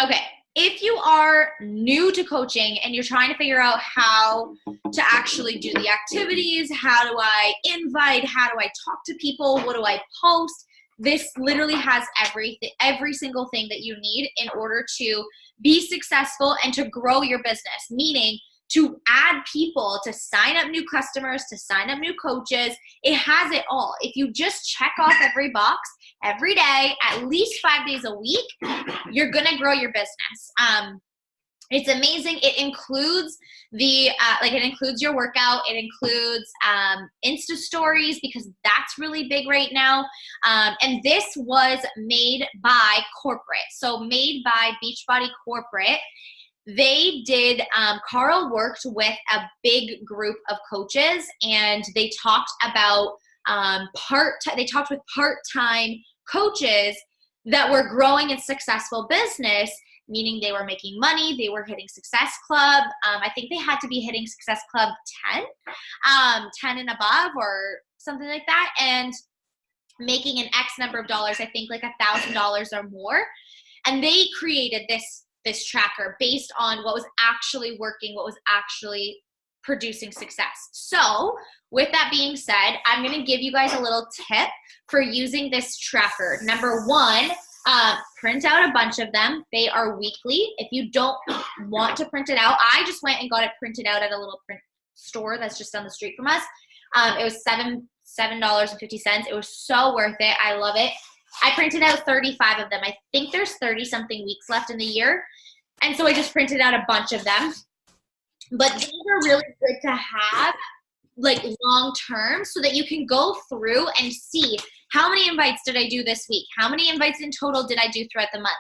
Okay. If you are new to coaching and you're trying to figure out how to actually do the activities, how do I invite, how do I talk to people, what do I post, this literally has every single thing that you need in order to be successful and to grow your business, meaning to add people, to sign up new customers, to sign up new coaches. It has it all. If you just check off every box every day, at least 5 days a week, you're going to grow your business. It's amazing. It includes it includes your workout. It includes Insta stories, because that's really big right now. And this was made by corporate. So made by Beachbody Corporate. They did, Carl worked with a big group of coaches, and they talked about they talked with part-time coaches that were growing a successful business, meaning they were making money, they were hitting Success Club. I think they had to be hitting Success Club 10 and above or something like that, and making an X number of dollars, I think like $1,000 or more. And they created this tracker based on what was actually working, what was actually producing success. So with that being said, I'm going to give you guys a little tip for using this tracker. Number one, print out a bunch of them. They are weekly. If you don't want to print it out, I just went and got it printed out at a little print store that's just down the street from us. It was $7.50. It was so worth it. I love it. I printed out 35 of them. I think there's 30 something weeks left in the year. And so I just printed out a bunch of them. But these are really good to have like long term, so that you can go through and see how many invites did I do this week? How many invites in total did I do throughout the month?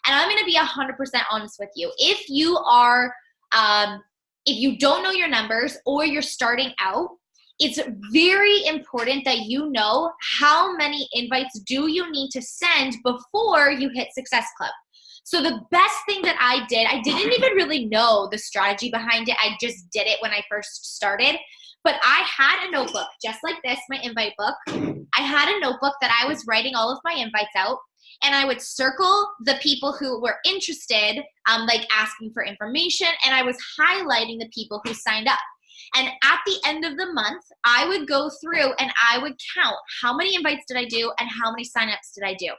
And I'm going to be 100% honest with you. If you are, if you don't know your numbers or you're starting out, it's very important that you know how many invites do you need to send before you hit Success Club. So the best thing that I didn't even really know the strategy behind it. I just did it when I first started. But I had a notebook just like this, my invite book. I had a notebook that I was writing all of my invites out, and I would circle the people who were interested, like asking for information, and I was highlighting the people who signed up. And at the end of the month, I would go through and I would count how many invites did I do and how many signups did I do.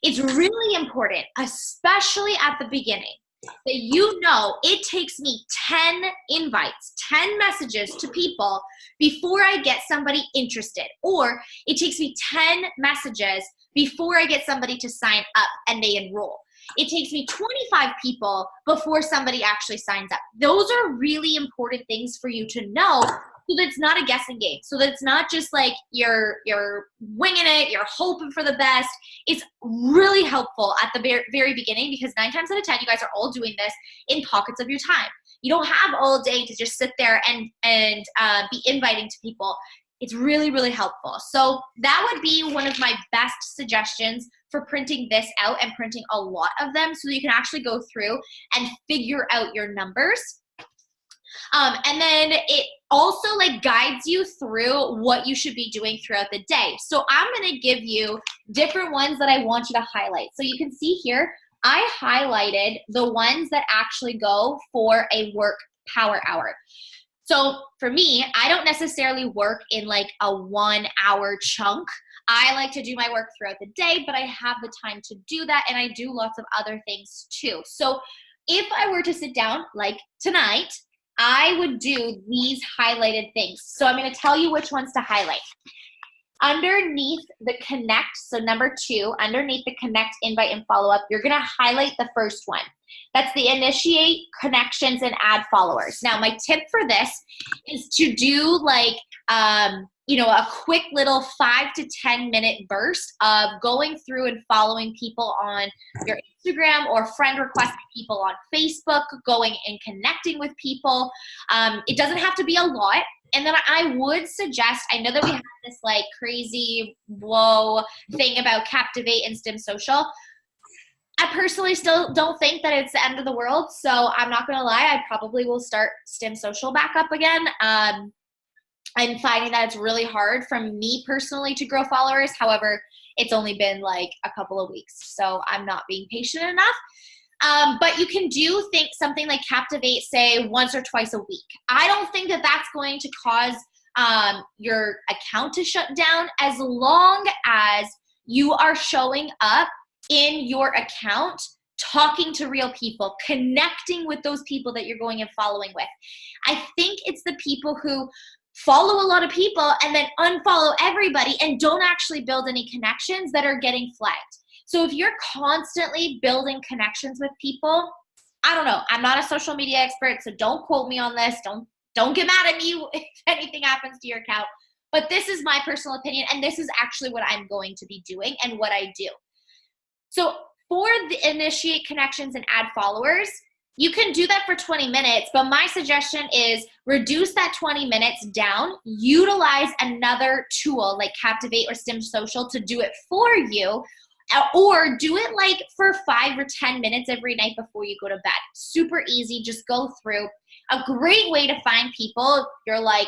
It's really important, especially at the beginning, that you know it takes me 10 invites, 10 messages to people before I get somebody interested, or it takes me 10 messages before I get somebody to sign up and they enroll. It takes me 25 people before somebody actually signs up. Those are really important things for you to know, so that it's not a guessing game, so that it's not just like you're winging it, you're hoping for the best. It's really helpful at the very, very beginning, because 9 times out of 10, you guys are all doing this in pockets of your time. You don't have all day to just sit there and be inviting to people. It's really, really helpful. So that would be one of my best suggestions for printing this out and printing a lot of them, so that you can actually go through and figure out your numbers. And then it also like guides you through what you should be doing throughout the day. So I'm going to give you different ones that I want you to highlight. So you can see here, I highlighted the ones that actually go for a work power hour. So for me, I don't necessarily work in like a 1 hour chunk. I like to do my work throughout the day, but I have the time to do that, and I do lots of other things too. So if I were to sit down like tonight, I would do these highlighted things. So I'm going to tell you which ones to highlight. Underneath the connect, so number 2, underneath the connect, invite, and follow up, you're going to highlight the first one. That's the initiate connections and add followers. Now, my tip for this is to do like, a quick little 5 to 10 minute burst of going through and following people on your Instagram, or friend requesting people on Facebook, going and connecting with people. It doesn't have to be a lot. And then I would suggest, I know that we have this like crazy thing about Captivate and Stim Social. I personally still don't think that it's the end of the world. So I'm not going to lie, I probably will start Stim Social back up again. I'm finding that it's really hard for me personally to grow followers. However, it's only been like a couple of weeks, so I'm not being patient enough. But you can do something like Captivate, say once or twice a week. I don't think that that's going to cause your account to shut down, as long as you are showing up in your account, talking to real people, connecting with those people that you're going and following with. I think it's the people who follow a lot of people and then unfollow everybody and don't actually build any connections that are getting flagged. So if you're constantly building connections with people, I don't know, I'm not a social media expert, so don't quote me on this. Don't get mad at me if anything happens to your account. But this is my personal opinion, and this is actually what I'm going to be doing and what I do. So for the initiate connections and add followers, you can do that for 20 minutes, but my suggestion is reduce that 20 minutes down, utilize another tool like Captivate or Stim Social to do it for you, or do it like for 5 or 10 minutes every night before you go to bed. Super easy, just go through. A great way to find people, you're like,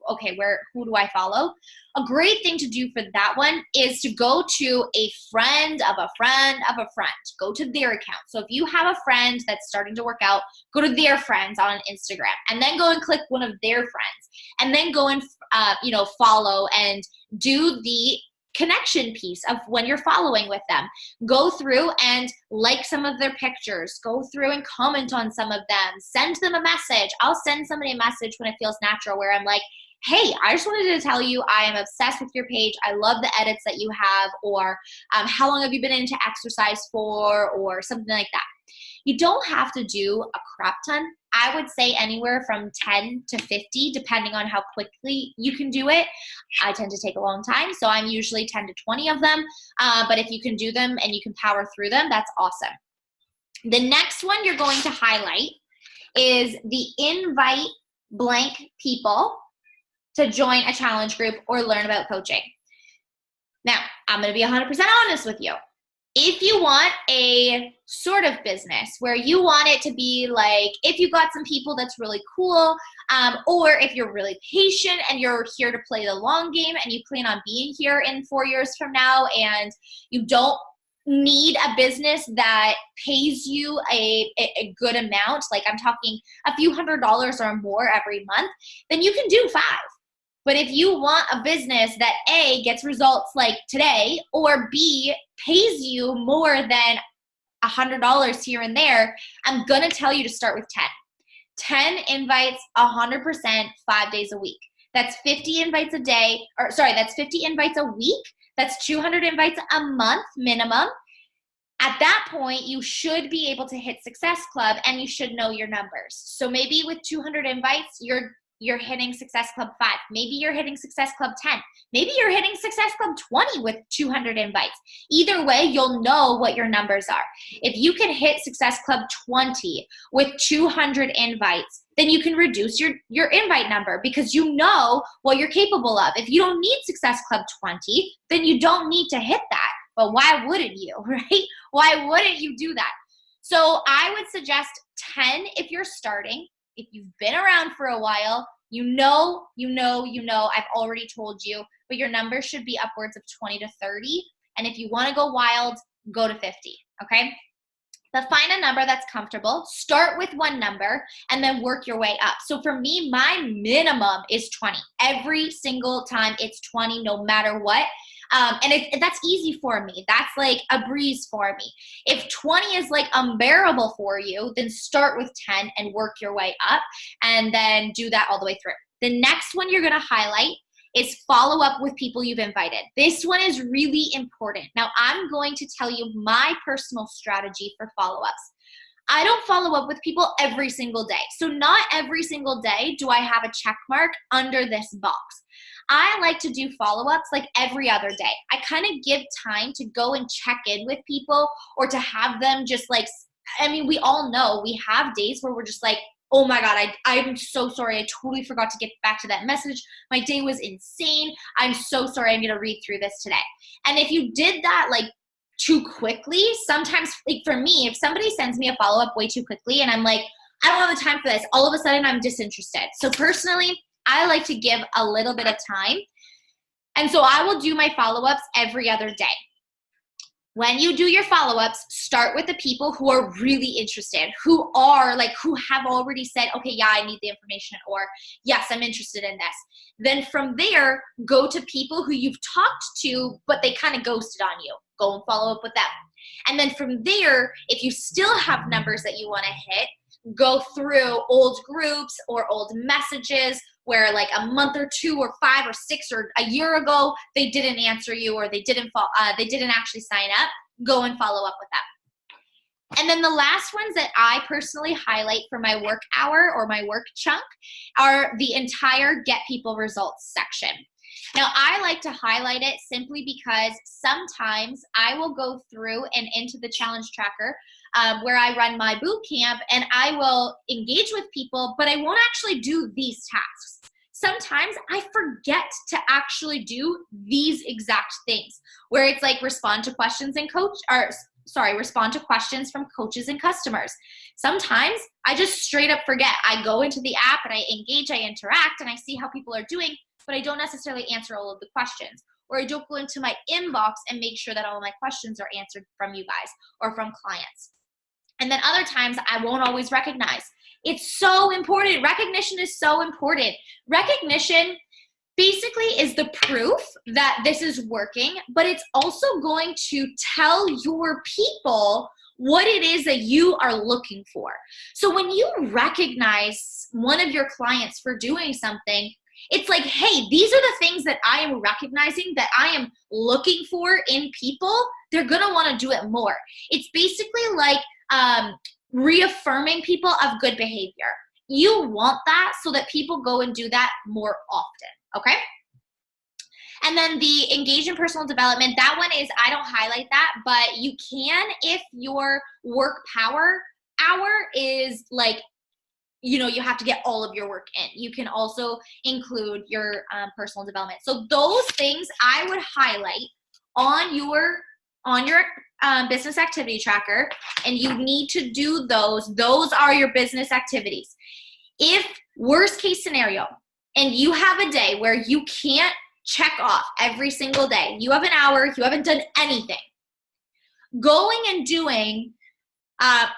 okay, who do I follow? A great thing to do for that one is to go to a friend of a friend of a friend. Go to their account. So if you have a friend that's starting to work out, go to their friends on Instagram, and then go and click one of their friends, and then go and follow and do the connection piece of when you're following with them. Go through and like some of their pictures. Go through and comment on some of them. Send them a message. I'll send somebody a message when it feels natural, where I'm like, hey, I just wanted to tell you I am obsessed with your page. I love the edits that you have, or how long have you been into exercise for, or something like that. You don't have to do a crap ton. I would say anywhere from 10 to 50, depending on how quickly you can do it. I tend to take a long time, so I'm usually 10 to 20 of them. But if you can do them and you can power through them, that's awesome. The next one you're going to highlight is the invite blank people to join a challenge group or learn about coaching. Now, I'm going to be 100% honest with you. If you want a sort of business where you want it to be like, if you got some people that's really cool, or if you're really patient and you're here to play the long game and you plan on being here in 4 years from now, and you don't need a business that pays you a good amount, like I'm talking a few $100s or more every month, then you can do 5. But if you want a business that A, gets results like today, or B, pays you more than $100 here and there, I'm going to tell you to start with 10. 10 invites, 100%, 5 days a week. That's 50 invites a day, that's 50 invites a week. That's 200 invites a month minimum. At that point, you should be able to hit Success Club, and you should know your numbers. So maybe with 200 invites, you're hitting Success Club 5. Maybe you're hitting Success Club 10. Maybe you're hitting Success Club 20 with 200 invites. Either way, you'll know what your numbers are. If you can hit Success Club 20 with 200 invites, then you can reduce your invite number, because you know what you're capable of. If you don't need Success Club 20, then you don't need to hit that. But why wouldn't you, right? Why wouldn't you do that? So I would suggest 10 if you're starting. If you've been around for a while, you know, I've already told you, but your numbers should be upwards of 20 to 30. And if you want to go wild, go to 50, okay? But find a number that's comfortable. Start with one number and then work your way up. So for me, my minimum is 20. Every single time it's 20, no matter what. And that's easy for me. That's like a breeze for me. If 20 is like unbearable for you, then start with 10 and work your way up, and then do that all the way through. The next one you're going to highlight is follow up with people you've invited. This one is really important. Now, I'm going to tell you my personal strategy for follow-ups. I don't follow up with people every single day. So not every single day do I have a check mark under this box. I like to do follow-ups like every other day. I kind of give time to go and check in with people, or to have them just like, we all know we have days where we're just like, oh my God, I'm so sorry. I totally forgot to get back to that message. My day was insane. I'm so sorry. I'm going to read through this today. And if you did that like too quickly, sometimes, like for me, if somebody sends me a follow-up way too quickly and I'm like, I don't have the time for this, all of a sudden I'm disinterested. So personally, I like to give a little bit of time. And so I will do my follow-ups every other day. when you do your follow-ups, start with the people who are really interested, who have already said, okay, yeah, I need the information, or yes, I'm interested in this. Then from there, go to people who you've talked to, but they kind of ghosted on you. Go and follow up with them. And then from there, if you still have numbers that you want to hit, go through old groups or old messages where like a month or 2 or 5 or 6 or a year ago, they didn't answer you, or they didn't actually sign up. Go and follow up with them. And then the last ones that I personally highlight for my work hour or my work chunk are the entire Get People Results section. Now, I like to highlight it simply because sometimes I will go through and into the challenge tracker where I run my boot camp, and I will engage with people, but I won't actually do these tasks. Sometimes I forget to actually do these exact things, where it's like respond to questions from coaches and customers. Sometimes I just straight up forget. I go into the app and I engage, I interact, and I see how people are doing, but I don't necessarily answer all of the questions. Or I don't go into my inbox and make sure that all of my questions are answered from you guys or from clients. And then other times I won't always recognize. It's so important. Recognition is so important. Recognition basically is the proof that this is working, but it's also going to tell your people what it is that you are looking for. So when you recognize one of your clients for doing something, it's like, hey, these are the things that I am recognizing that I am looking for in people. They're going to want to do it more. It's basically like reaffirming people of good behavior. You want that so that people go and do that more often, okay? And then the engage in personal development, that one is, I don't highlight that, but you can if your work power hour is like, you have to get all of your work in. You can also include your personal development. So those things I would highlight on your business activity tracker, and you need to do those. Those are your business activities. If worst case scenario, and you have a day where you can't check off every single day, you have an hour, you haven't done anything, going and doing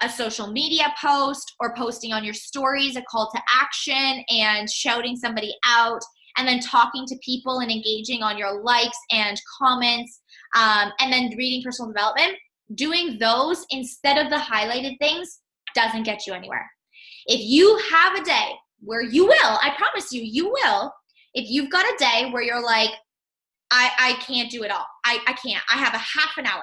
a social media post or posting on your stories, a call to action, and shouting somebody out, and then talking to people and engaging on your likes and comments, and then reading personal development, doing those instead of the highlighted things doesn't get you anywhere. If you have a day where you will, I promise you, you will, if you've got a day where you're like, I can't do it all. I can't. I have a half an hour.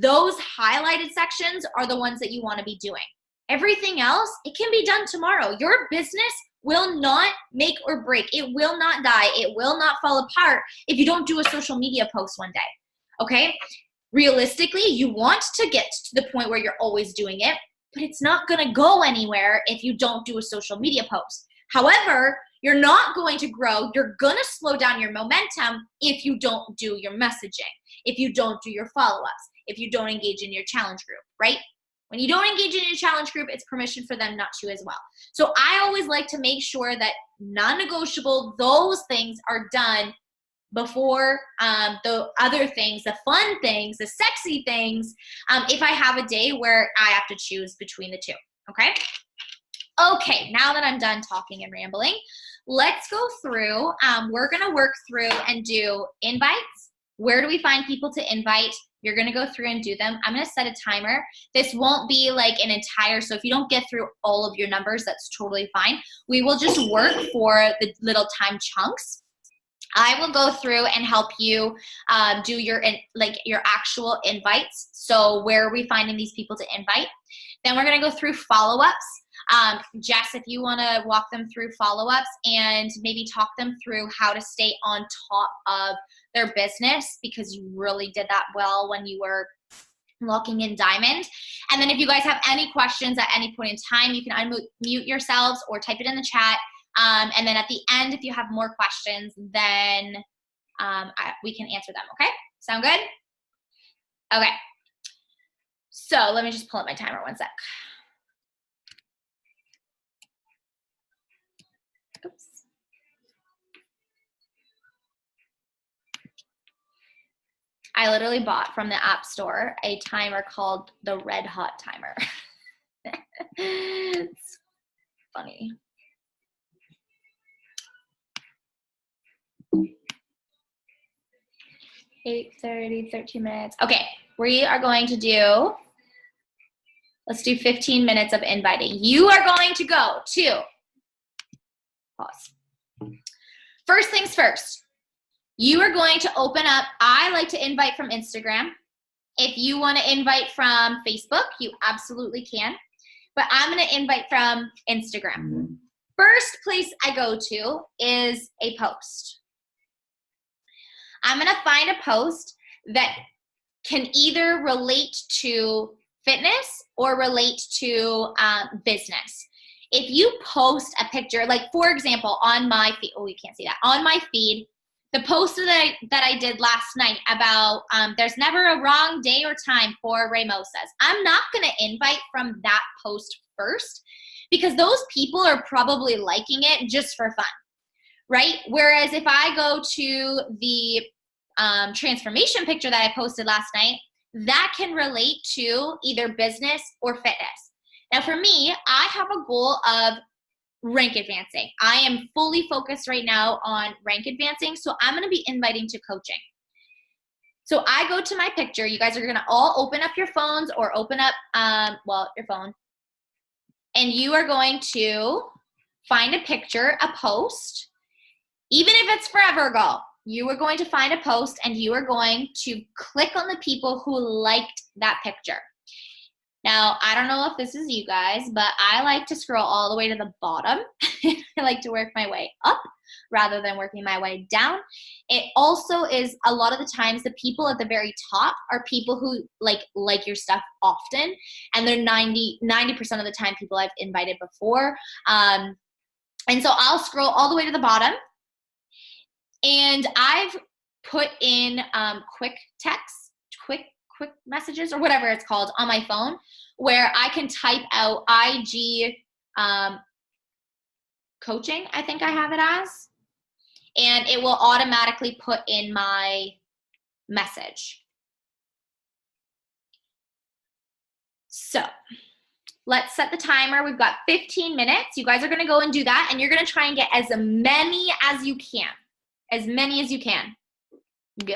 Those highlighted sections are the ones that you want to be doing. Everything else, it can be done tomorrow. Your business will not make or break. It will not die. It will not fall apart if you don't do a social media post one day, okay? Realistically, you want to get to the point where you're always doing it, but it's not going to go anywhere if you don't do a social media post. However, you're not going to grow. You're going to slow down your momentum if you don't do your messaging, if you don't do your follow-ups, if you don't engage in your challenge group, right? When you don't engage in your challenge group, it's permission for them not to as well. So I always like to make sure that non-negotiable, those things are done before the other things, the fun things, the sexy things, if I have a day where I have to choose between the two, okay? Okay, now that I'm done talking and rambling, let's go through, we're gonna work through and do invites. Where do we find people to invite? You're gonna go through and do them. I'm gonna set a timer. This won't be like an entire, so if you don't get through all of your numbers, that's totally fine. We will just work for the little time chunks. I will go through and help you do your actual invites. So where are we finding these people to invite? Then we're gonna go through follow-ups. Jess, if you wanna walk them through follow-ups and maybe talk them through how to stay on top of their business, because you really did that well when you were locking in Diamond. And then if you guys have any questions at any point in time, you can unmute yourselves or type it in the chat. And then at the end, if you have more questions, then we can answer them, okay? Sound good? Okay. So let me just pull up my timer one sec. Oops. I literally bought from the App Store a timer called the Red Hot Timer. It's funny. (8:30), 13 minutes. Okay, we are going to do, let's do 15 minutes of inviting. You are going to go to, pause. First things first, you are going to open up, I like to invite from Instagram. If you want to invite from Facebook, you absolutely can. But I'm going to invite from Instagram. First place I go to is a post. I'm going to find a post that can either relate to fitness or relate to business. If you post a picture, like for example, on my feed, oh, you can't see that, on my feed, the post that I did last night about there's never a wrong day or time for Raymosas, I'm not going to invite from that post first because those people are probably liking it just for fun, right? Whereas if I go to the transformation picture that I posted last night, that can relate to either business or fitness. Now for me, I have a goal of rank advancing. I am fully focused right now on rank advancing, so I'm going to be inviting to coaching. So I go to my picture. You guys are going to all open up your phones or open up, your phone. And you are going to find a picture, a post, even if it's forever ago. You are going to find a post and you are going to click on the people who liked that picture. Now, I don't know if this is you guys, but I like to scroll all the way to the bottom. I like to work my way up rather than working my way down. It also is a lot of the times the people at the very top are people who like your stuff often, and they're 90% of the time people I've invited before. And so I'll scroll all the way to the bottom, and I've put in quick text, quick messages or whatever it's called on my phone, where I can type out IG coaching, I think I have it as, and it will automatically put in my message. So let's set the timer. We've got 15 minutes. You guys are going to go and do that, and you're going to try and get as many as you can. As many as you can. Go.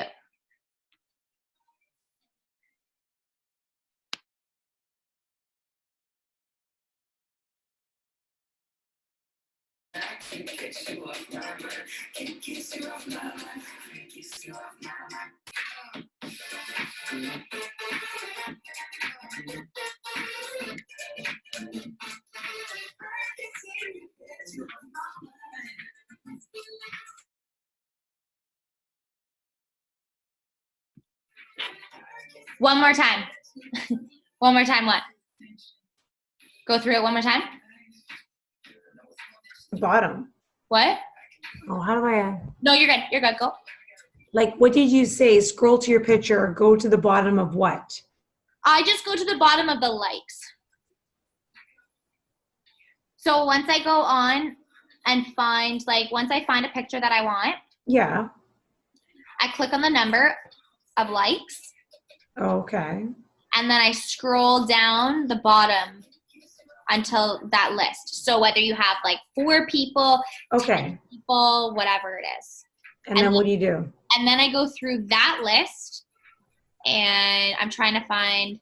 One more time. One more time, what? Go through it one more time. Bottom. What? Oh, how do I? No, you're good. You're good. Go. Like, what did you say? Scroll to your picture or go to the bottom of what? I just go to the bottom of the likes. So once I go on and find, once I find a picture that I want. Yeah. I click on the number of likes. Okay. And then I scroll down the bottom until that list. So whether you have 4 people, okay, 10 people, whatever it is. And then what do you do? And then I go through that list and I'm trying to find.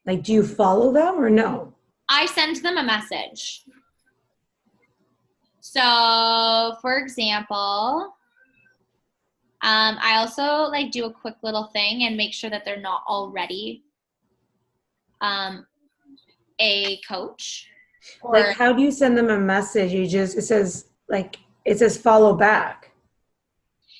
Do you follow them or no? I send them a message. So for example, I also do a quick little thing and make sure that they're not already a coach. Or how do you send them a message? It says follow back.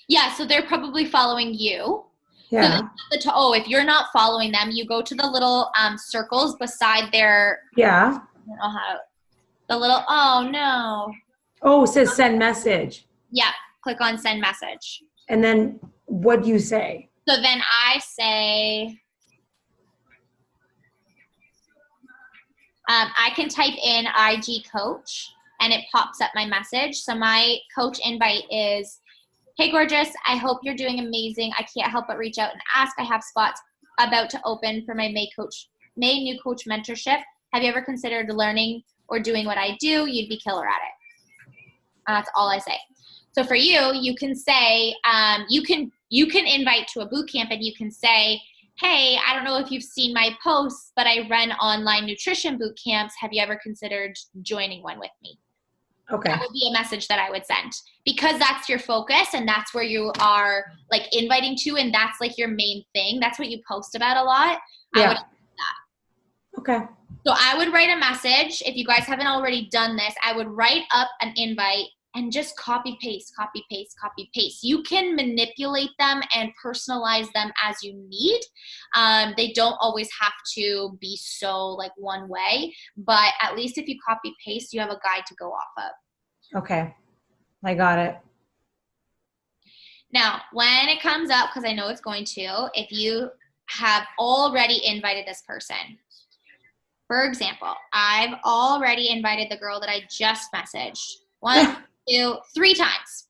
Yeah, so they're probably following you. Yeah. So if you're not following them, you go to the little circles beside their. Yeah. I don't know how. The little. Oh no. Oh, it says send message. Yeah, click on send message. And then what do you say? So then I say, I can type in IG coach. and it pops up my message. So my coach invite is, hey, gorgeous, I hope you're doing amazing. I can't help but reach out and ask. I have spots about to open for my May new coach mentorship. Have you ever considered learning or doing what I do? You'd be killer at it. That's all I say. So for you, you can say, you can invite to a boot camp, and you can say, hey, I don't know if you've seen my posts, but I run online nutrition boot camps. Have you ever considered joining one with me? Okay. That would be a message that I would send, because that's your focus and that's where you are like inviting to, and that's like your main thing. That's what you post about a lot. Yeah. I would do that. Okay. So I would write a message. If you guys haven't already done this, I would write up an invite and just copy paste, copy paste, copy paste. You can manipulate them and personalize them as you need. They don't always have to be so like one way, but at least if you copy paste, you have a guide to go off of. Okay. I got it. Now, when it comes up, because I know it's going to, if you have already invited this person, for example, I've already invited the girl that I just messaged 1, 2, 3 times.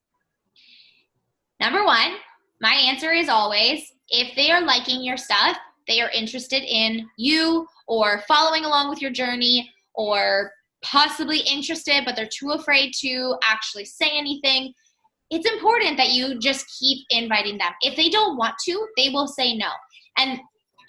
Number 1, my answer is always, if they are liking your stuff, they are interested in you or following along with your journey, or possibly interested, but they're too afraid to actually say anything. It's important that you just keep inviting them. If they don't want to, they will say no. And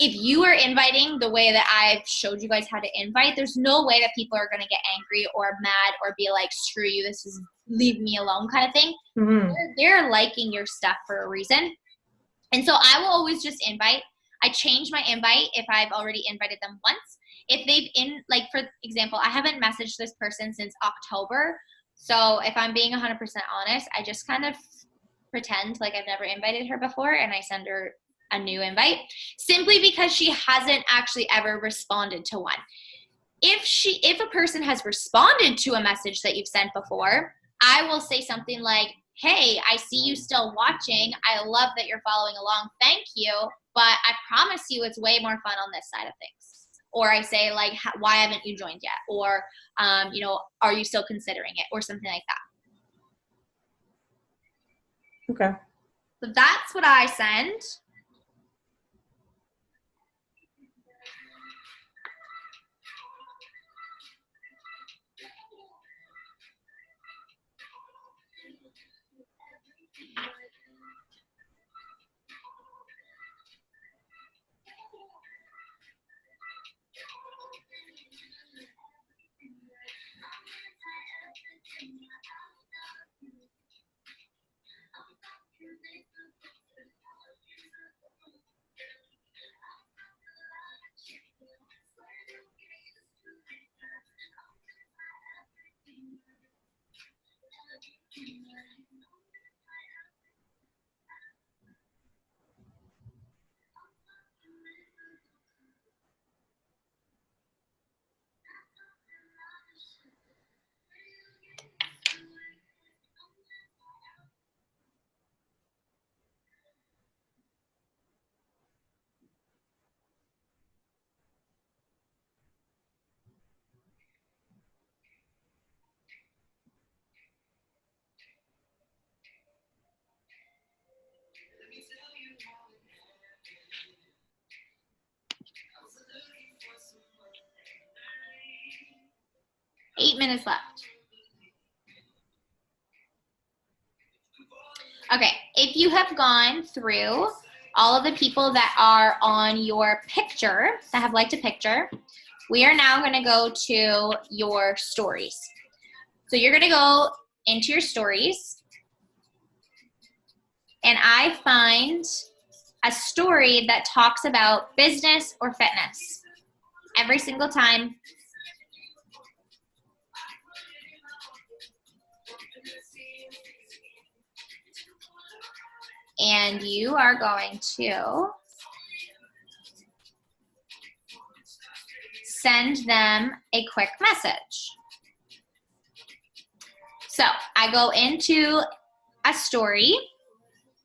if you are inviting the way that I've showed you guys how to invite, there's no way that people are going to get angry or mad or be like, screw you, this is leave me alone kind of thing. Mm-hmm. They're liking your stuff for a reason. And so I will always just invite. I change my invite if I've already invited them once. If they've like for example, I haven't messaged this person since October. So if I'm being 100% honest, I just kind of pretend like I've never invited her before, and I send her a new invite, simply because she hasn't actually ever responded to one. If a person has responded to a message that you've sent before, I will say something like, hey, I see you still watching. I love that you're following along. Thank you. But I promise you it's way more fun on this side of things. Or I say like, why haven't you joined yet? Or, are you still considering it? Or something like that. Okay. So that's what I send. Eight minutes left. Okay, if you have gone through all of the people that are on your picture, that have liked a picture, we are now going to go to your stories. So you're going to go into your stories, and I find a story that talks about business or fitness every single time. And you are going to send them a quick message. So I go into a story,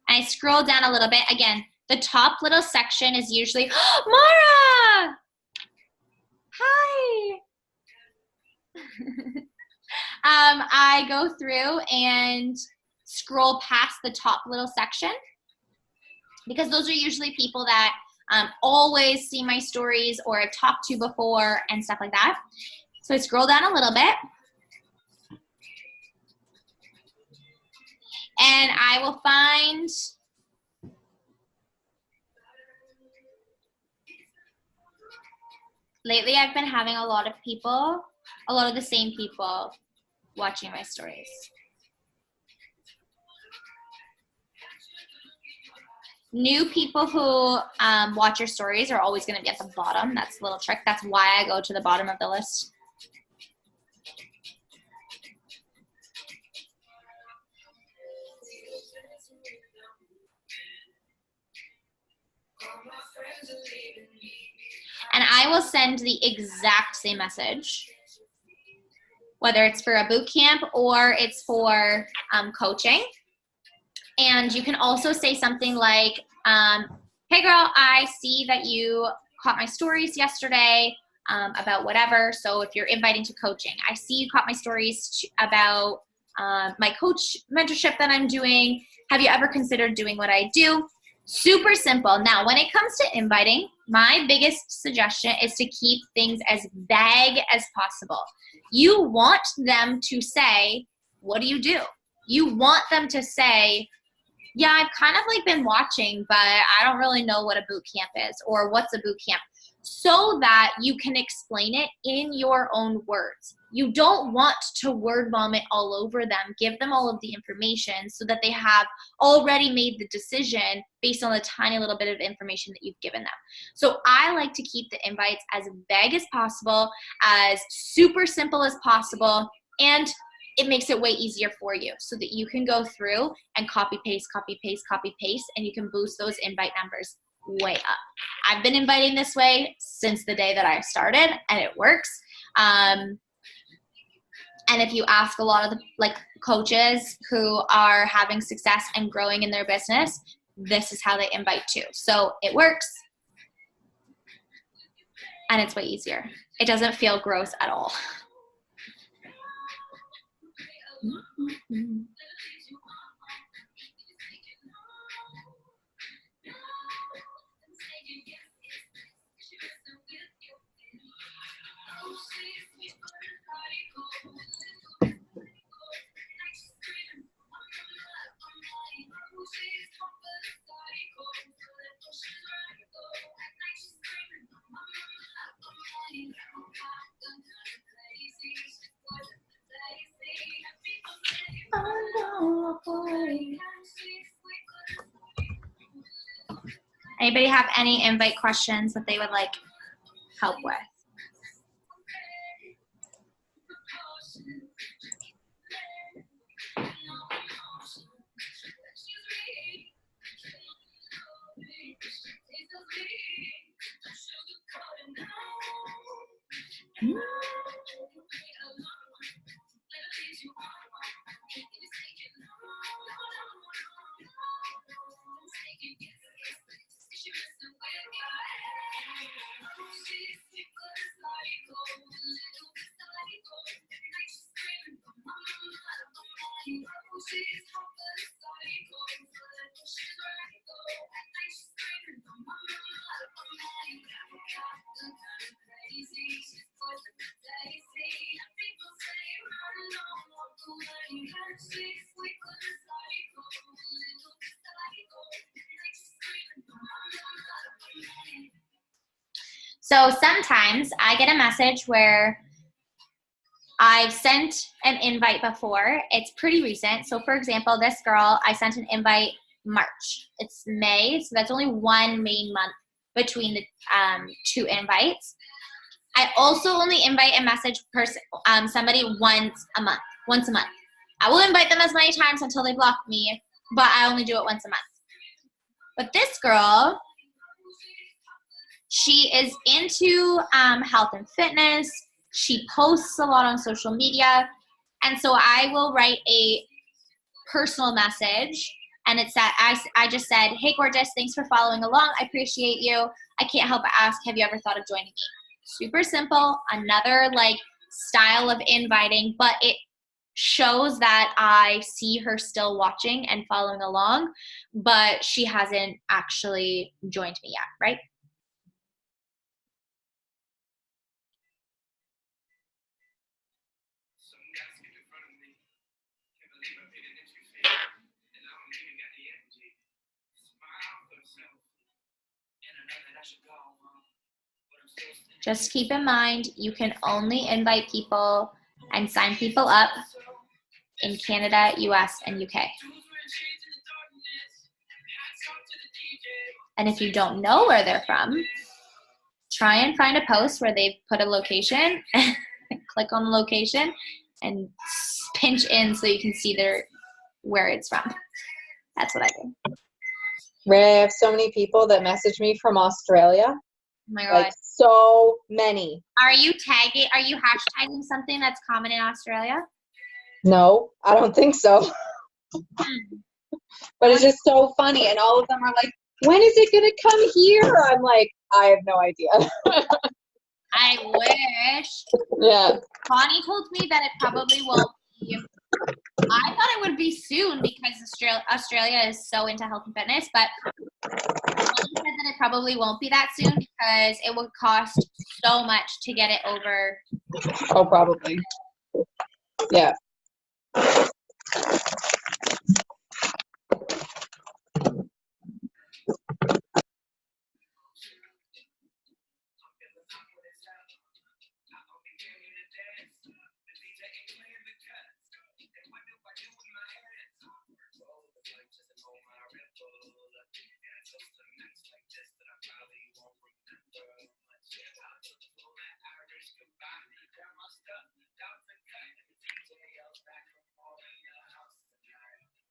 and I scroll down a little bit. Again, the top little section is usually, Mara! Hi! I go through and scroll past the top little section because those are usually people that always see my stories or I've talked to before and stuff like that. So I scroll down a little bit. And I will find lately I've been having a lot of the same people watching my stories. New people who watch your stories are always going to be at the bottom. That's a little trick. That's why I go to the bottom of the list. And I will send the exact same message, whether it's for a boot camp or it's for coaching. And you can also say something like, hey girl, I see that you caught my stories yesterday about whatever. So if you're inviting to coaching, I see you caught my stories about my coach mentorship that I'm doing. Have you ever considered doing what I do? Super simple. Now, when it comes to inviting, my biggest suggestion is to keep things as vague as possible. You want them to say, what do you do? You want them to say, yeah, I've kind of like been watching, but I don't really know what a boot camp is or what's a boot camp, so that you can explain it in your own words. You don't want to word vomit all over them. Give them all of the information so that they have already made the decision based on the tiny little bit of information that you've given them. So I like to keep the invites as vague as possible, as super simple as possible, and it makes it way easier for you so that you can go through and copy paste, and you can boost those invite numbers way up. I've been inviting this way since the day that I started, and it works. And if you ask a lot of the coaches who are having success and growing in their business, this is how they invite too. So it works, and it's way easier. It doesn't feel gross at all. Anybody have any invite questions that they would like help with? So sometimes I get a message where I've sent an invite before. It's pretty recent. So for example, this girl, I sent an invite March. It's May, so that's only one main month between the two invites. I also only invite a message somebody once a month. I will invite them as many times until they block me, but I only do it once a month. But this girl, she is into health and fitness. She posts a lot on social media. And so I will write a personal message. And it's that I just said, hey, gorgeous, thanks for following along. I appreciate you. I can't help but ask, have you ever thought of joining me? Super simple. Another style of inviting, but it shows that I see her still watching and following along, but she hasn't actually joined me yet, right? Just keep in mind, you can only invite people and sign people up in Canada, US, and UK. And if you don't know where they're from, try and find a post where they've put a location, click on the location, and pinch in so you can see where it's from. That's what I do. Ray, I have so many people that message me from Australia. Oh my God. Like, so many. Are you hashtagging something that's common in Australia? No, I don't think so. But it's just so funny. And all of them are like, when is it going to come here? I'm like, I have no idea. I wish. Yeah. Bonnie told me that it probably won't be. I thought it would be soon because Australia is so into health and fitness, but Bonnie said that it probably won't be that soon because it would cost so much to get it over. Oh, probably. Yeah.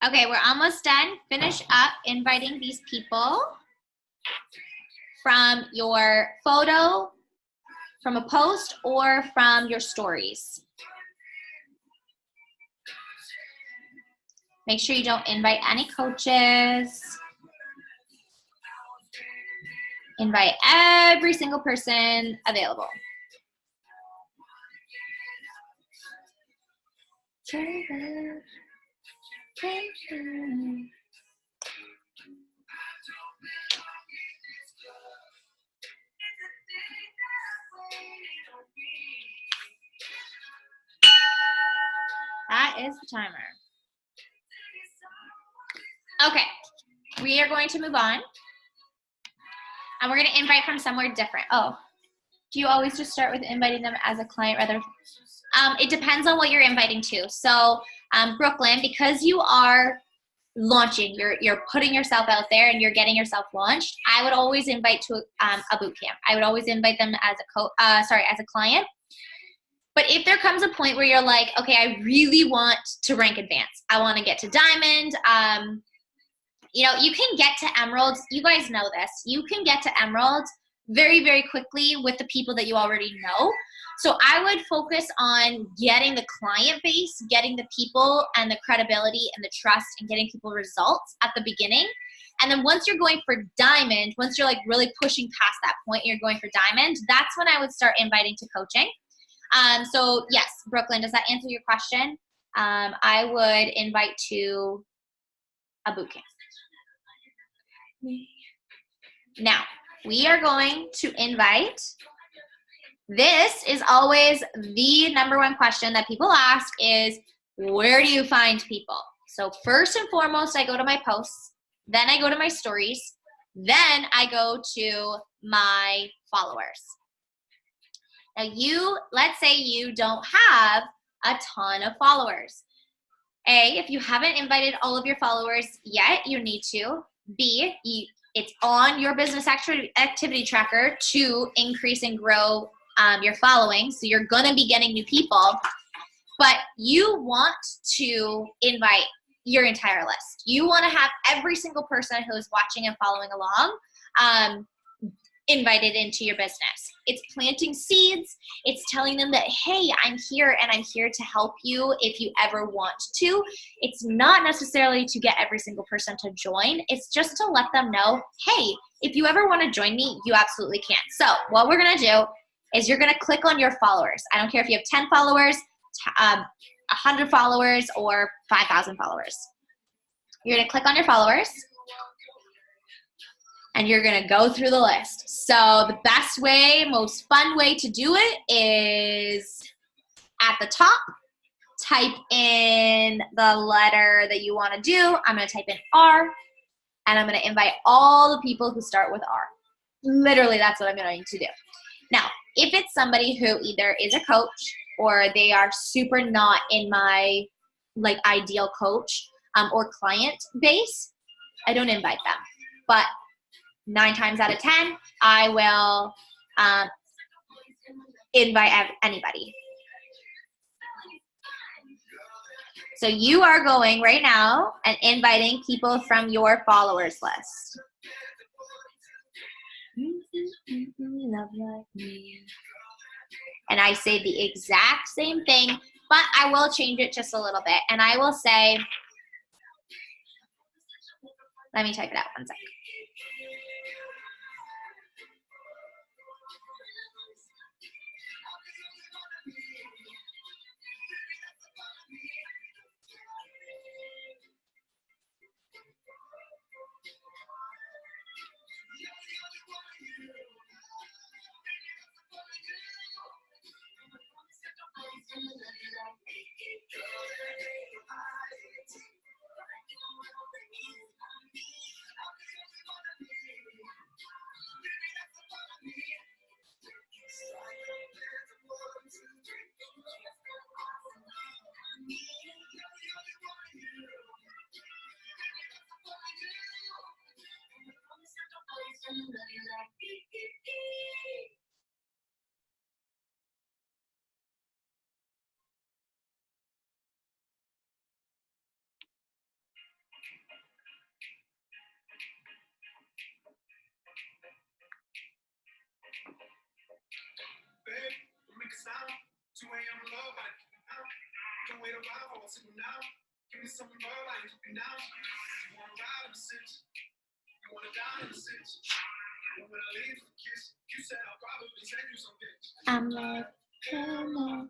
Okay, we're almost done. Finish up inviting these people from your photo, from a post, or from your stories. Make sure you don't invite any coaches. Invite every single person available. That is the timer. Okay, we are going to move on. And we're going to invite from somewhere different. Oh, do you always just start with inviting them as a client rather? It depends on what you're inviting to. So Brooklyn, because you are launching, you're putting yourself out there and you're getting yourself launched, I would always invite to a boot camp. I would always invite them as a client. But if there comes a point where you're like, okay, I really want to rank advanced. I want to get to diamond. You know, you can get to emerald. You guys know this. You can get to emerald very, very quickly with the people that you already know. So I would focus on getting the client base, getting the people and the credibility and the trust and getting people results at the beginning. And then once you're going for diamond, once you're like really pushing past that point, you're going for diamond, that's when I would start inviting to coaching. So yes, Brooklyn, does that answer your question? I would invite to a bootcamp. Now, we are going to invite. This is always the number one question that people ask is, where do you find people? So first and foremost, I go to my posts, then I go to my stories, then I go to my followers. Now let's say you don't have a ton of followers. A, if you haven't invited all of your followers yet, you need to. B, it's on your business activity tracker to increase and grow your following. So you're going to be getting new people, but you want to invite your entire list. You want to have every single person who is watching and following along invited into your business. It's planting seeds. It's telling them that, hey, I'm here and I'm here to help you if you ever want to. It's not necessarily to get every single person to join. It's just to let them know, hey, if you ever want to join me, you absolutely can. So what we're going to do is you're going to click on your followers. I don't care if you have 10 followers, 100 followers or 5,000 followers. You're going to click on your followers, and you're going to go through the list. So the best way, most fun way to do it is at the top, type in the letter that you want to do. I'm going to type in R, and I'm going to invite all the people who start with R. Literally, that's what I'm going to do. Now, if it's somebody who either is a coach or they are super not in my like ideal coach or client base, I don't invite them. But 9 times out of 10, I will invite anybody. So you are going right now and inviting people from your followers list. And I say the exact same thing, but I will change it just a little bit. And I will say, let me type it out 1 second. I'm like, hello.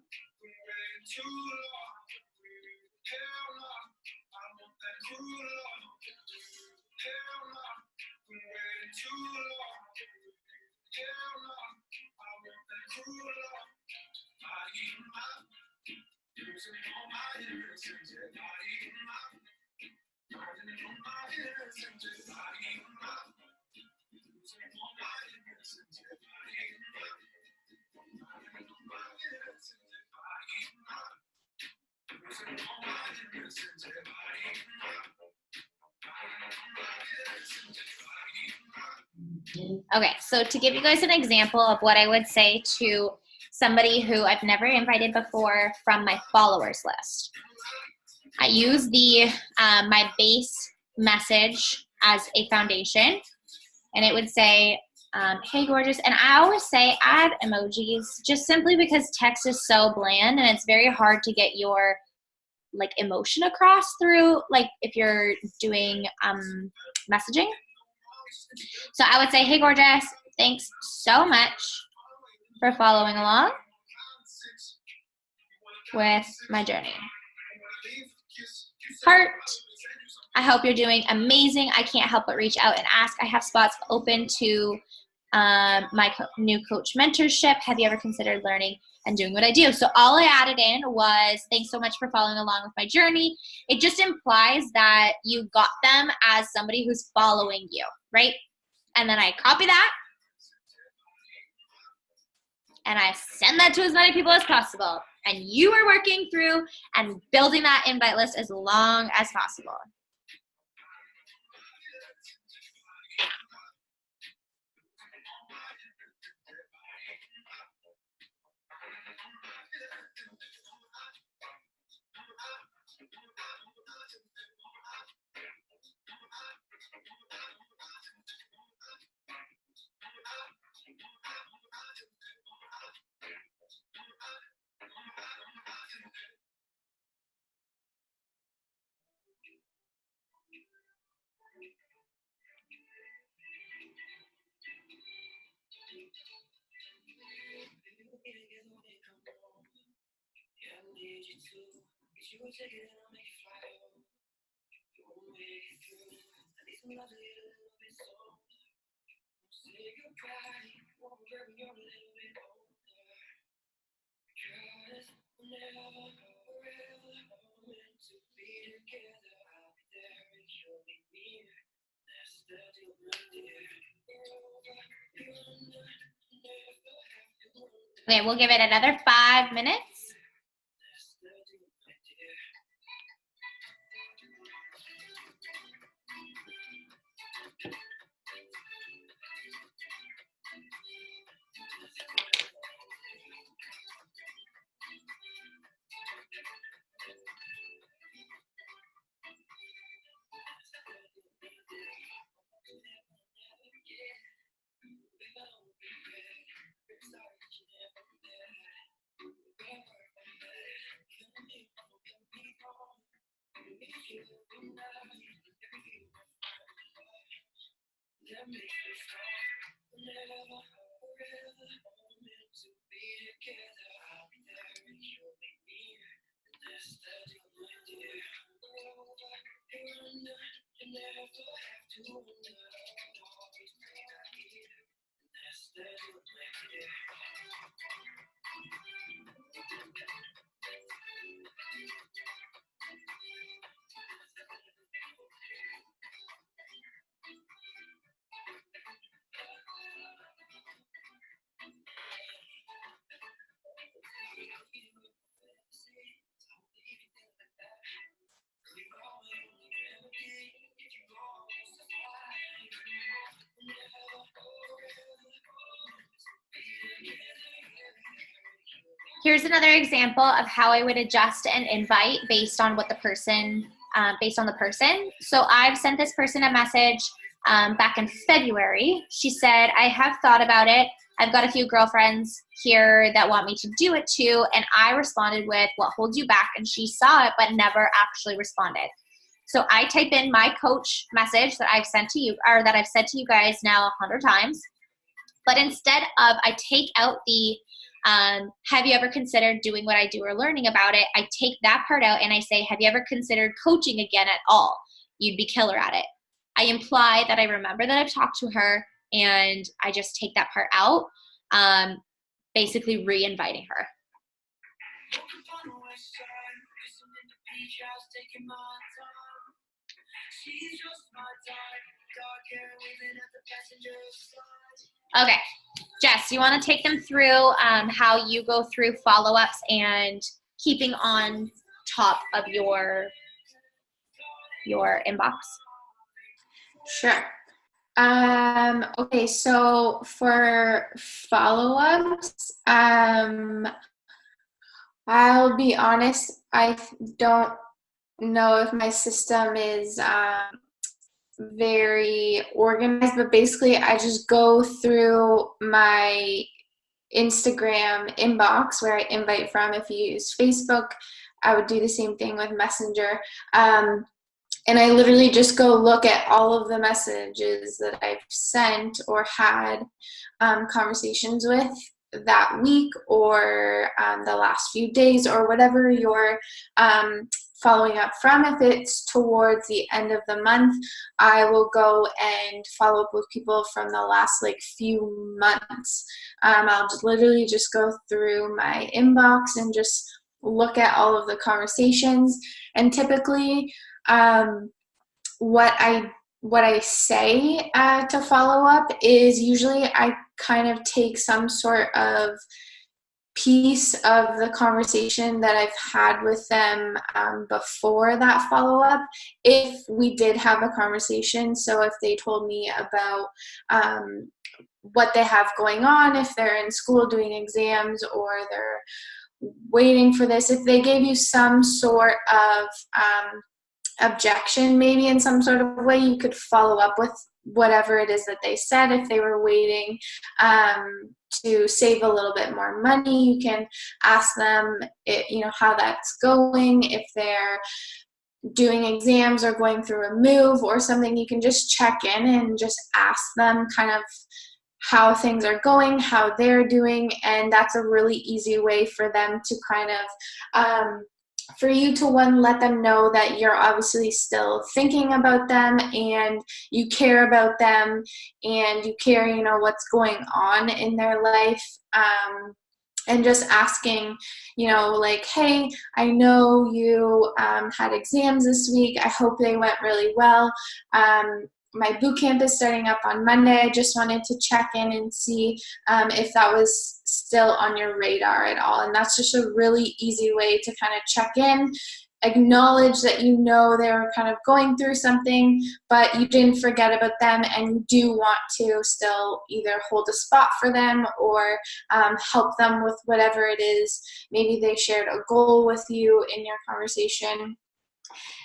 Okay, so to give you guys an example of what I would say to somebody who I've never invited before from my followers list, I use the my base message as a foundation, and it would say, hey gorgeous, and I always say add emojis just simply because text is so bland and it's very hard to get your like emotion across through, like if you're doing messaging. So I would say, hey gorgeous, thanks so much for following along with my journey. Heart. I hope you're doing amazing. I can't help but reach out and ask. I have spots open to my new coach mentorship. Have you ever considered learning and doing what I do? So all I added in was, thanks so much for following along with my journey. It just implies that you got them as somebody who's following you, right? And then I copy that and I send that to as many people as possible. And you are working through and building that invite list as long as possible. Okay, we'll give it another 5 minutes. Here's another example of how I would adjust an invite based on what the person, So I've sent this person a message back in February. She said, I have thought about it. I've got a few girlfriends here that want me to do it too. And I responded with, what holds you back? And she saw it, but never actually responded. So I type in my coach message that I've sent to you, or that I've said to you guys now 100 times. But instead of, I take out the, have you ever considered doing what I do or learning about it? I take that part out and I say, have you ever considered coaching again at all? You'd be killer at it. I imply that I remember that I've talked to her, and I just take that part out, basically re-inviting her. Okay, Jess, you want to take them through how you go through follow-ups and keeping on top of your inbox? Sure. Okay, so for follow-ups, I'll be honest, I don't know if my system is very organized, but basically I just go through my Instagram inbox where I invite from. If you use Facebook, I would do the same thing with Messenger. And I literally just go look at all of the messages that I've sent or had conversations with that week, or the last few days, or whatever you're following up from. If it's towards the end of the month, I will go and follow up with people from the last few months. I'll literally just go through my inbox and just look at all of the conversations. And typically, what I say to follow up is usually I kind of take some sort of piece of the conversation that I've had with them before that follow-up, if we did have a conversation. So if they told me about what they have going on, if they're in school doing exams or they're waiting for this, if they gave you some sort of objection maybe in some sort of way, you could follow up with whatever it is that they said. If they were waiting to save a little bit more money, you can ask them how that's going. If they're doing exams or going through a move or something, you can just check in and just ask them kind of how things are going, how they're doing, and that's a really easy way for them to kind of for you to, one, let them know that you're obviously still thinking about them and you care about them and you care, you know, what's going on in their life. And just asking, you know, like, hey, I know you had exams this week. I hope they went really well. My boot camp is starting up on Monday. I just wanted to check in and see if that was still on your radar at all. And that's just a really easy way to kind of check in, acknowledge that you know they were kind of going through something, but you didn't forget about them and you do want to still either hold a spot for them or help them with whatever it is. Maybe they shared a goal with you in your conversation.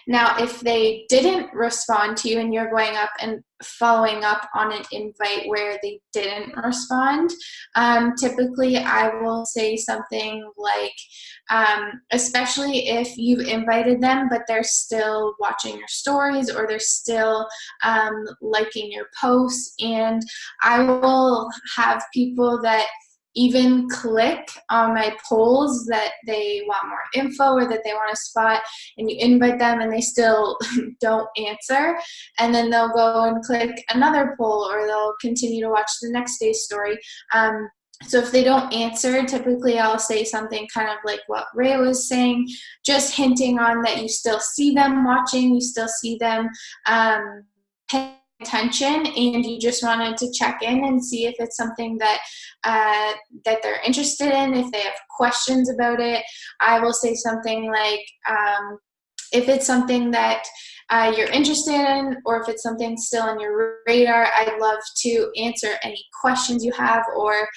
Now, if they didn't respond to you and you're going up and following up on an invite where they didn't respond, typically I will say something like, especially if you've invited them, but they're still watching your stories or they're still liking your posts. And I will have people that even click on my polls that they want more info or that they want a spot, and you invite them and they still don't answer, and then they'll go and click another poll or they'll continue to watch the next day's story. So if they don't answer, typically I'll say something kind of like what Ray was saying, just hinting on that you still see them watching, you still see them paying attention, and you just wanted to check in and see if it's something that that they're interested in, if they have questions about it. I will say something like, if it's something that you're interested in, or if it's something still on your radar, I'd love to answer any questions you have, or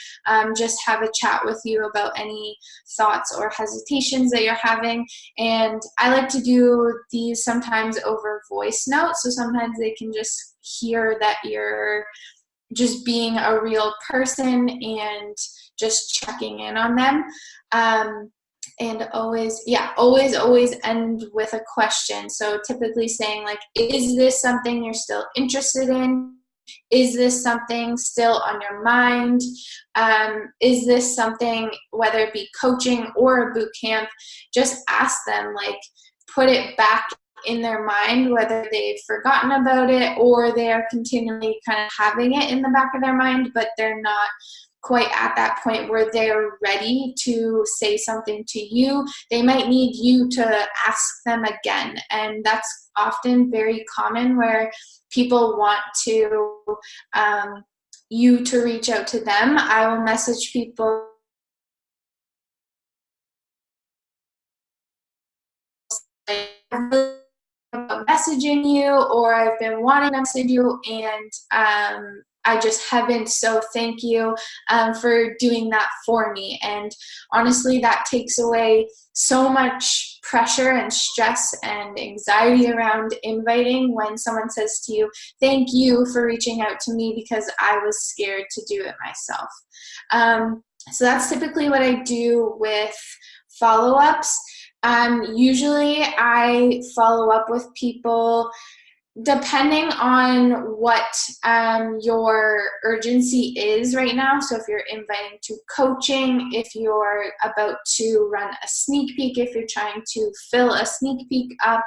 just have a chat with you about any thoughts or hesitations that you're having. And I like to do these sometimes over voice notes, so sometimes they can just hear that you're just being a real person and just checking in on them. And always end with a question. So typically saying like, is this something you're still interested in? Is this something still on your mind? Is this something, whether it be coaching or a boot camp, just ask them, like, put it back in their mind, whether they've forgotten about it or they are continually kind of having it in the back of their mind, but they're not quite at that point where they're ready to say something to you. They might need you to ask them again. And that's often very common, where people want to you to reach out to them. I will message people messaging you, or I've been wanting to message you, and I just haven't, so thank you for doing that for me. And honestly, that takes away so much pressure and stress and anxiety around inviting when someone says to you, thank you for reaching out to me because I was scared to do it myself. So that's typically what I do with follow-ups. Usually I follow up with people depending on what your urgency is right now. So if you're inviting to coaching, if you're about to run a sneak peek, if you're trying to fill a sneak peek up,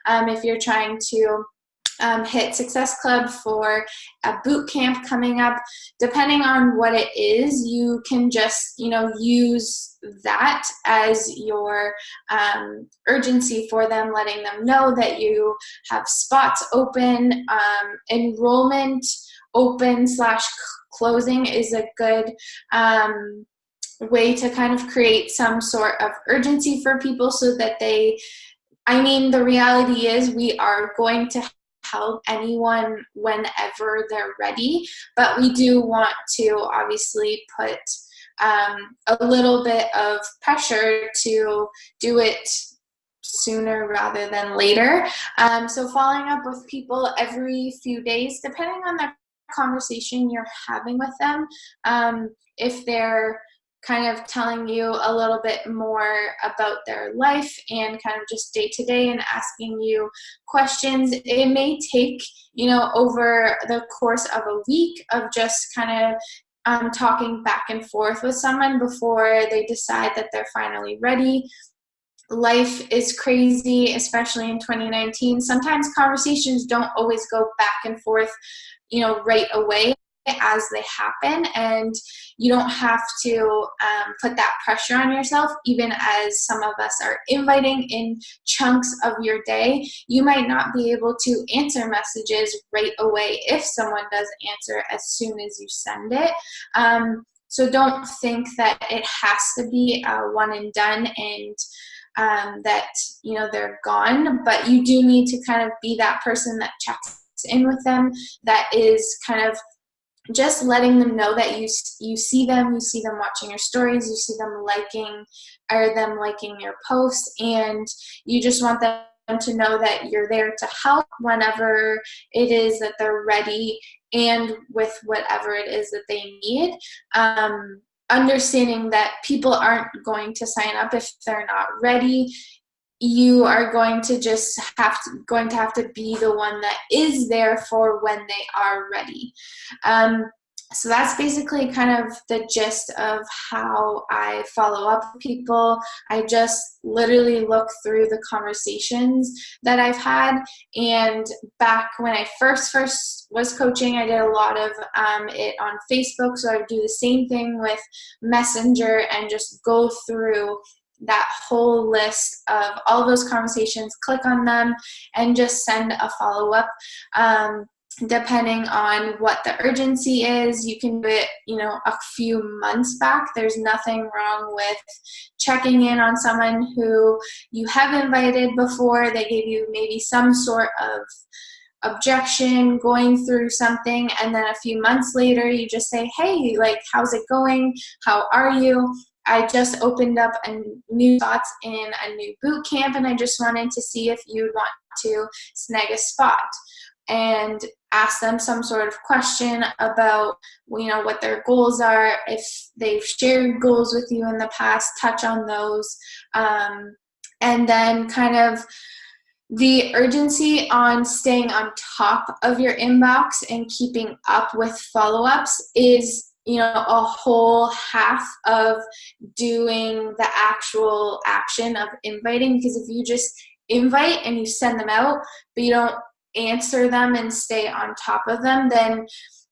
if you're trying to hit Success Club for a boot camp coming up, depending on what it is, you can just, use that as your urgency for them, letting them know that you have spots open. Enrollment open / closing is a good way to kind of create some sort of urgency for people, so that the reality is we are going to help anyone whenever they're ready, but we do want to obviously put a little bit of pressure to do it sooner rather than later. So following up with people every few days, depending on the conversation you're having with them, if they're kind of telling you a little bit more about their life and kind of just day to day and asking you questions, it may take, over the course of a week of just kind of talking back and forth with someone before they decide that they're finally ready. life is crazy, especially in 2019. Sometimes conversations don't always go back and forth, right away as they happen, and you don't have to put that pressure on yourself. Even as some of us are inviting in chunks of your day, you might not be able to answer messages right away if someone does answer as soon as you send it. So don't think that it has to be a one and done, and that they're gone, but you do need to kind of be that person that checks in with them, that is kind of just letting them know that you see them watching your stories, you see them liking your posts, and you just want them to know that you're there to help whenever it is that they're ready and with whatever it is that they need. Understanding that people aren't going to sign up if they're not ready. You are going to have to be the one that is there for when they are ready. So that's basically kind of the gist of how I follow up with people. I just literally look through the conversations that I've had. And back when I first was coaching, I did a lot of it on Facebook. So I would do the same thing with Messenger and just go through that whole list of all those conversations, click on them, and just send a follow-up. Depending on what the urgency is, you can do it, a few months back. There's nothing wrong with checking in on someone who you have invited before. They gave you maybe some sort of objection, going through something, and then a few months later, you just say, hey, how's it going? How are you? I just opened up a new spots in a new boot camp, and I just wanted to see if you'd want to snag a spot, and ask them some sort of question about, what their goals are. If they've shared goals with you in the past, touch on those. And then kind of the urgency on staying on top of your inbox and keeping up with follow-ups is, a whole half of doing the actual action of inviting. Because if you just invite and you send them out, but you don't answer them and stay on top of them, then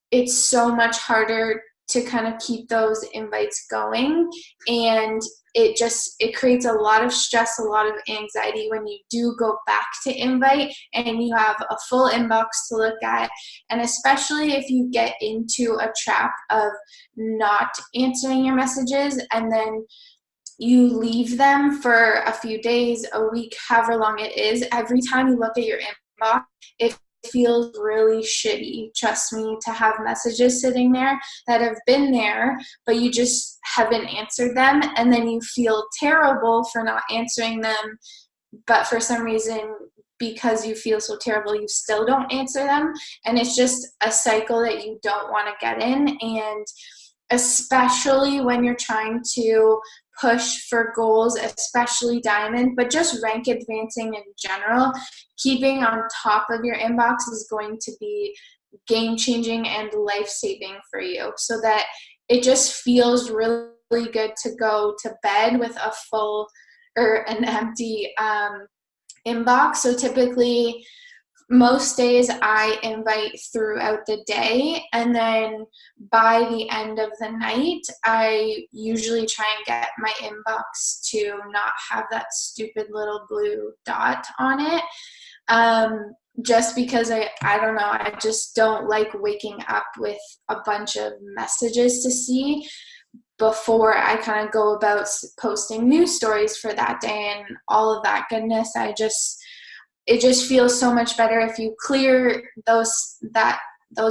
it's so much harder to kind of keep those invites going, and it creates a lot of stress, a lot of anxiety when you do go back to invite and you have a full inbox to look at. And especially if you get into a trap of not answering your messages and then you leave them for a few days, a week, however long it is, every time you look at your inbox, it feels really shitty, trust me, to have messages sitting there that have been there, but you just haven't answered them, and then you feel terrible for not answering them, but for some reason, because you feel so terrible, you still don't answer them, and it's just a cycle that you don't want to get in. And especially when you're trying to push for goals, especially Diamond, but just rank advancing in general, keeping on top of your inbox is going to be game-changing and life-saving for you, so that it just feels really good to go to bed with a full or an empty inbox. So typically, most days I invite throughout the day, and then by the end of the night, I usually try and get my inbox to not have that stupid little blue dot on it. Just because I don't know, I just don't like waking up with a bunch of messages to see before I kind of go about posting news stories for that day and all of that goodness. It just feels so much better if you clear those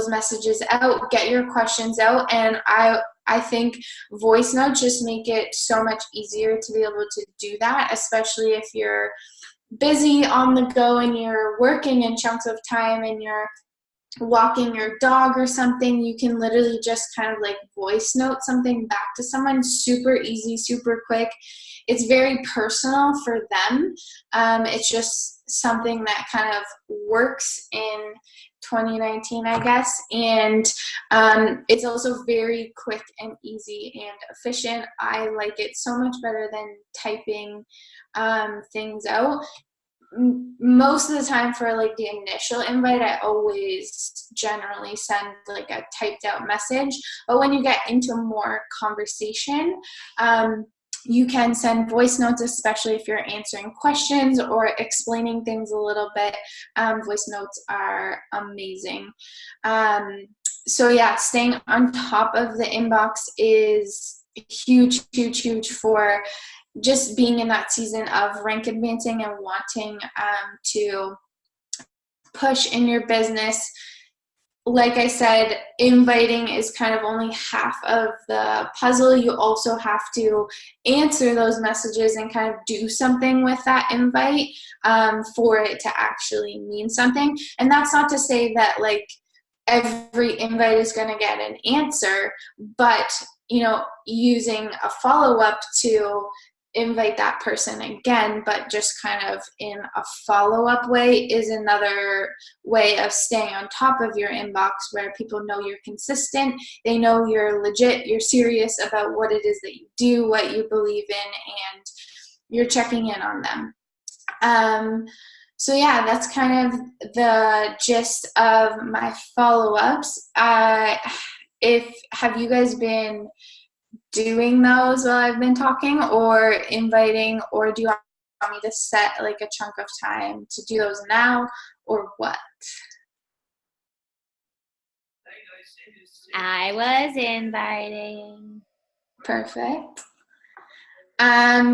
messages out, get your questions out, and I think voice notes just make it so much easier to be able to do that, especially if you're busy on the go and you're working in chunks of time and you're walking your dog or something. You can literally just kind of voice note something back to someone, super easy, super quick. It's very personal for them. It's just something that kind of works in 2019, I guess. And it's also very quick and easy and efficient. I like it so much better than typing things out. Most of the time for like the initial invite, I always generally send like a typed out message. But when you get into more conversation, you can send voice notes, especially if you're answering questions or explaining things a little bit. Voice notes are amazing. So yeah, staying on top of the inbox is huge, huge, huge for just being in that season of rank advancing and wanting to push in your business. Like I said, inviting is kind of only half of the puzzle. You also have to answer those messages and kind of do something with that invite for it to actually mean something. And that's not to say that like every invite is going to get an answer, but using a follow-up to invite that person again, but just kind of in a follow-up way is another way of staying on top of your inbox, where people know you're consistent, they know you're legit, you're serious about what it is that you do, what you believe in, and you're checking in on them. So yeah, that's kind of the gist of my follow-ups. Have you guys been doing those while I've been talking, or inviting, or do you want me to set like a chunk of time to do those now, or what? I was inviting. Perfect.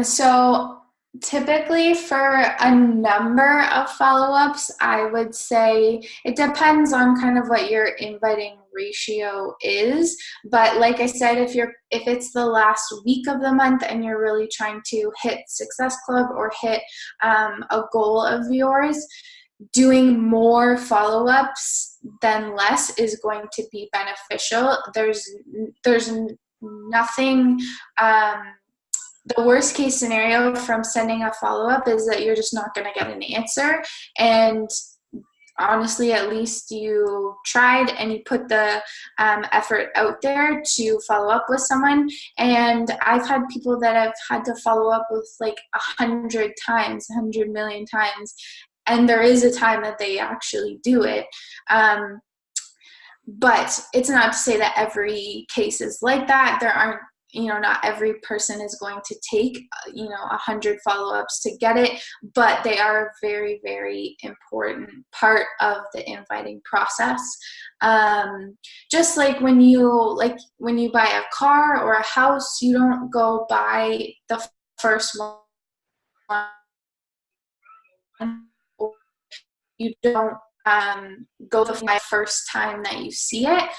So typically for a number of follow-ups, I would say it depends on kind of what your inviting ratio is. But like I said, if it's the last week of the month and you're really trying to hit Success Club or hit a goal of yours, doing more follow-ups than less is going to be beneficial. There's nothing the worst case scenario from sending a follow-up is that you're just not going to get an answer. And honestly, at least you tried and you put the effort out there to follow up with someone. And I've had people that have had to follow up with like 100 times, 100 million times. And there is a time that they actually do it. But it's not to say that every case is like that. There aren't, not every person is going to take, 100 follow-ups to get it, but they are a very, very important part of the inviting process. Just like when you buy a car or a house, you don't go buy the first one. You don't go the first time that you see it.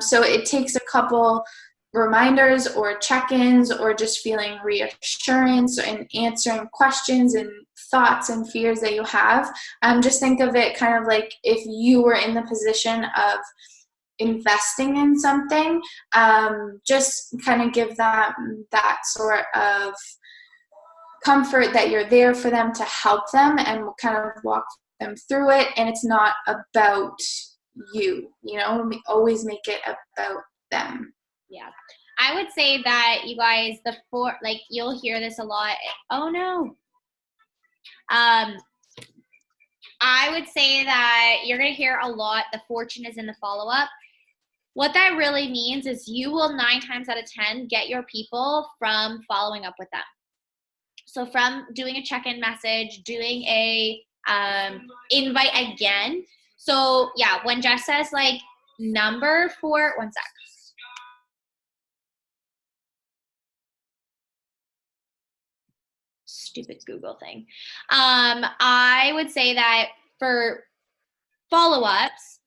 So it takes a couple reminders or check-ins or just feeling reassurance and answering questions and thoughts and fears that you have. Just think of it kind of like if you were in the position of investing in something, just kind of give that sort of comfort that you're there for them to help them and kind of walk them through it. And it's not about you, always make it about them. Yeah. I would say that you guys, you'll hear this a lot. Oh no. I would say that you're going to hear a lot, the fortune is in the follow-up. What that really means is you will 9 times out of 10 get your people from following up with them. So from doing a check-in message, doing a invite again. So yeah, when Jess says like number 4, one sec. Stupid Google thing. I would say that for follow-ups,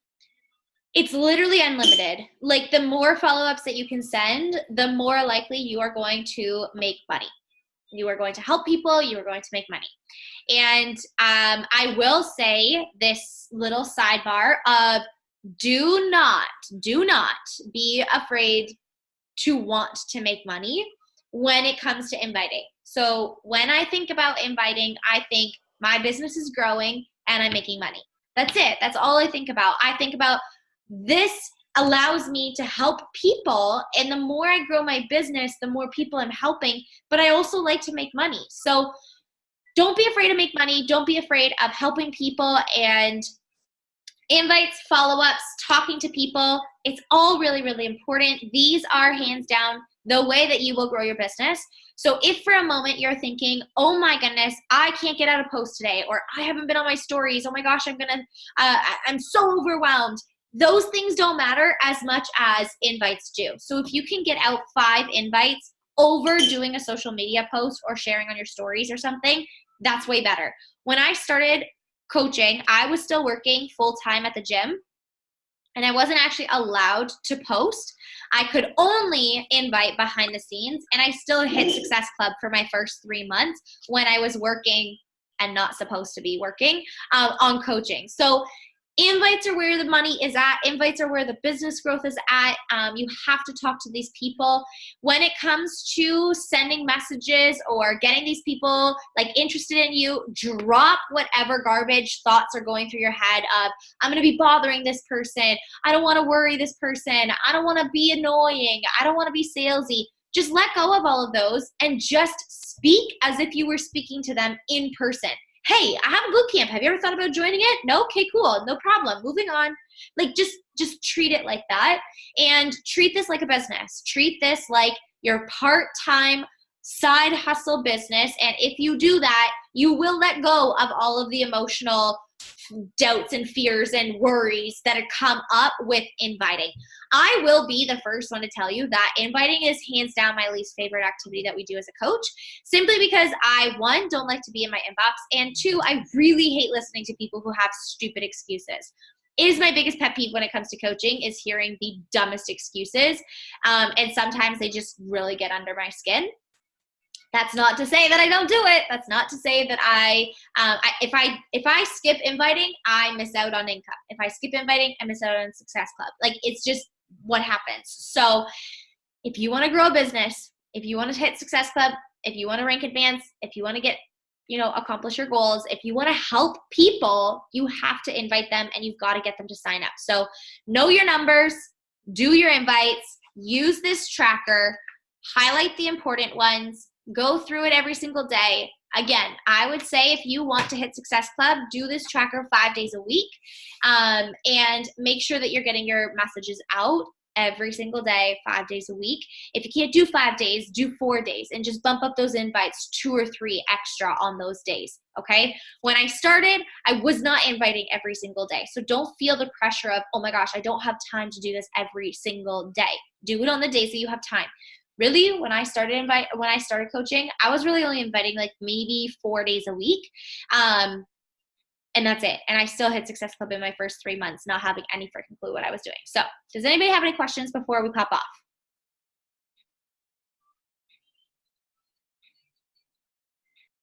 it's literally unlimited. Like the more follow-ups that you can send, the more likely you are going to make money. You are going to help people. You are going to make money. And I will say this little sidebar of do not be afraid to want to make money when it comes to inviting. So when I think about inviting, I think my business is growing and I'm making money. That's it. That's all I think about. I think about this allows me to help people, and the more I grow my business, the more people I'm helping, but I also like to make money. So don't be afraid to make money. Don't be afraid of helping people, and invites, follow-ups, talking to people. It's all really, really important. These are hands down the way that you will grow your business. So if for a moment you're thinking, oh my goodness, I can't get out a post today, or I haven't been on my stories, oh my gosh, I'm so overwhelmed. Those things don't matter as much as invites do. So if you can get out 5 invites over doing a social media post or sharing on your stories or something, that's way better. When I started coaching, I was still working full-time at the gym, and I wasn't actually allowed to post. I could only invite behind the scenes, and I still hit Success Club for my first 3 months when I was working and not supposed to be working on coaching. So invites are where the money is at. Invites are where the business growth is at. You have to talk to these people. When it comes to sending messages or getting these people like interested in you, drop whatever garbage thoughts are going through your head of, I'm going to be bothering this person. I don't want to worry this person. I don't want to be annoying. I don't want to be salesy. Just let go of all of those and just speak as if you were speaking to them in person. Hey, I have a boot camp. Have you ever thought about joining it? No? Okay, cool. No problem. Moving on. Like just treat it like that, and treat this like a business. Treat this like your part-time side hustle business. And if you do that, you will let go of all of the emotional doubts and fears and worries that have come up with inviting. I will be the first one to tell you that inviting is hands down my least favorite activity that we do as a coach, simply because I, 1, don't like to be in my inbox, and 2, I really hate listening to people who have stupid excuses. It is my biggest pet peeve when it comes to coaching, is hearing the dumbest excuses, and sometimes they just really get under my skin. That's not to say that I don't do it. That's not to say that if I skip inviting, I miss out on income. If I skip inviting, I miss out on Success Club. Like, it's just what happens. So if you want to grow a business, if you want to hit Success Club, if you want to rank advance, if you want to get, accomplish your goals, if you want to help people, you have to invite them, and you've got to get them to sign up. So know your numbers, do your invites, use this tracker, highlight the important ones, go through it every single day. Again, I would say if you want to hit Success Club, do this tracker 5 days a week, and make sure that you're getting your messages out every single day, 5 days a week. If you can't do 5 days, do 4 days, and just bump up those invites 2 or 3 extra on those days, okay? When I started, I was not inviting every single day. So don't feel the pressure of, oh my gosh, I don't have time to do this every single day. Do it on the days that you have time. Really, when I started coaching, I was really only inviting like maybe 4 days a week. And that's it. And I still hit Success Club in my first 3 months, not having any freaking clue what I was doing. So does anybody have any questions before we pop off?